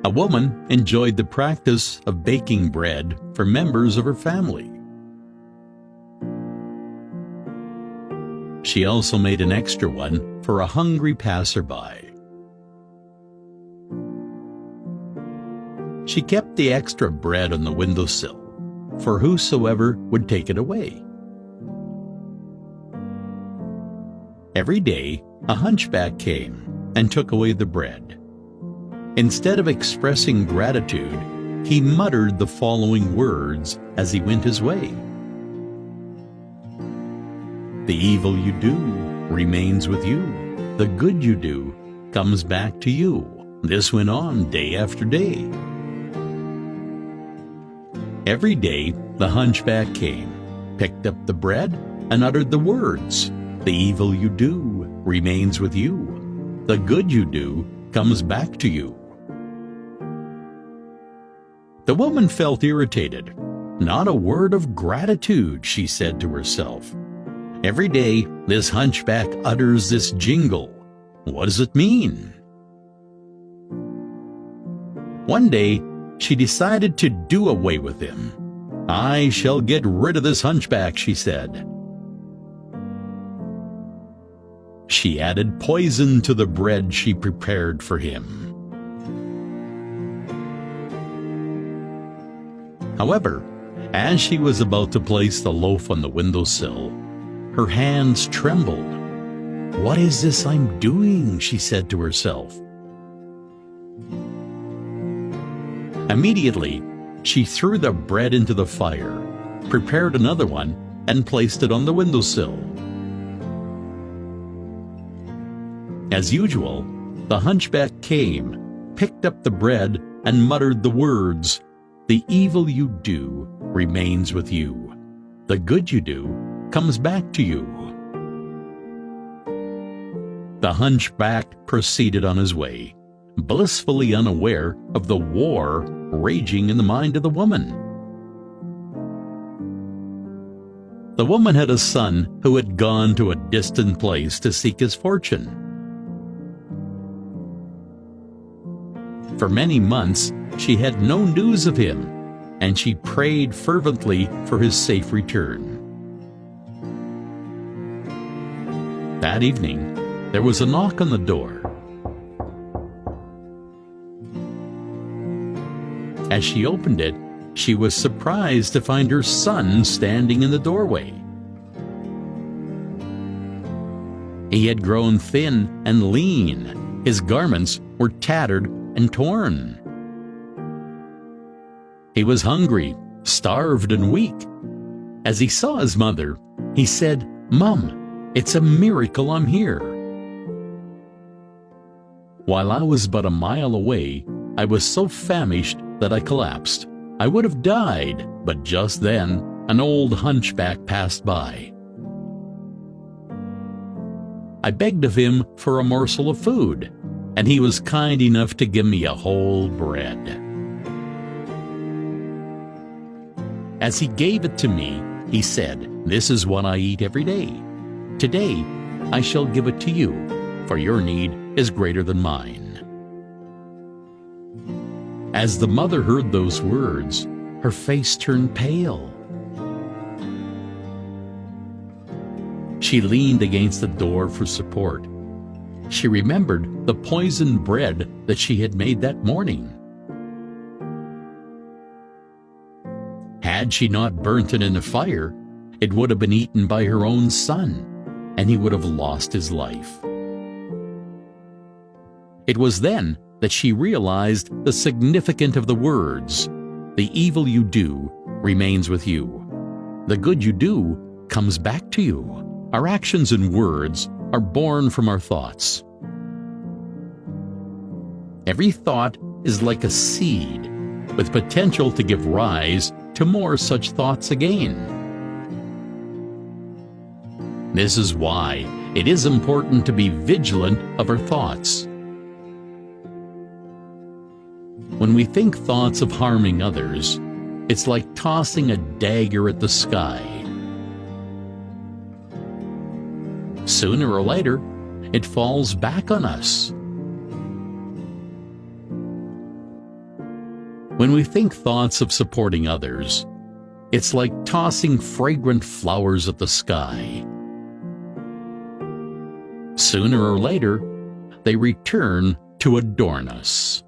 A woman enjoyed the practice of baking bread for members of her family. She also made an extra one for a hungry passerby. She kept the extra bread on the windowsill for whosoever would take it away. Every day, a hunchback came and took away the bread. Instead of expressing gratitude, he muttered the following words as he went his way. The evil you do remains with you. The good you do comes back to you. This went on day after day. Every day, the hunchback came, picked up the bread, and uttered the words, the evil you do remains with you. The good you do comes back to you. The woman felt irritated. Not a word of gratitude, she said to herself. Every day, this hunchback utters this jingle. What does it mean? One day, she decided to do away with him. I shall get rid of this hunchback, she said. She added poison to the bread she prepared for him. However, as she was about to place the loaf on the windowsill, her hands trembled. What is this I'm doing? She said to herself. Immediately, she threw the bread into the fire, prepared another one, and placed it on the windowsill. As usual, the hunchback came, picked up the bread, and muttered the words, the evil you do remains with you. The good you do comes back to you. The hunchback proceeded on his way, blissfully unaware of the war raging in the mind of the woman. The woman had a son who had gone to a distant place to seek his fortune. For many months, she had no news of him, and she prayed fervently for his safe return. That evening, there was a knock on the door. As she opened it, she was surprised to find her son standing in the doorway. He had grown thin and lean. His garments were tattered and torn. He was hungry, starved, and weak. As he saw his mother, he said, "Mom, it's a miracle I'm here." While I was but a mile away, I was so famished that I collapsed. I would have died, but just then, an old hunchback passed by. I begged of him for a morsel of food, and he was kind enough to give me a whole bread. As he gave it to me, he said, "This is what I eat every day. Today, I shall give it to you, for your need is greater than mine." As the mother heard those words, her face turned pale. She leaned against the door for support. She remembered the poisoned bread that she had made that morning. Had she not burnt it in the fire, it would have been eaten by her own son, and he would have lost his life. It was then that she realized the significance of the words, "The evil you do remains with you. The good you do comes back to you." Our actions and words are born from our thoughts. Every thought is like a seed, with potential to give rise to more such thoughts again. This is why it is important to be vigilant of our thoughts. When we think thoughts of harming others, it's like tossing a dagger at the sky. Sooner or later, it falls back on us. When we think thoughts of supporting others, it's like tossing fragrant flowers at the sky. Sooner or later, they return to adorn us.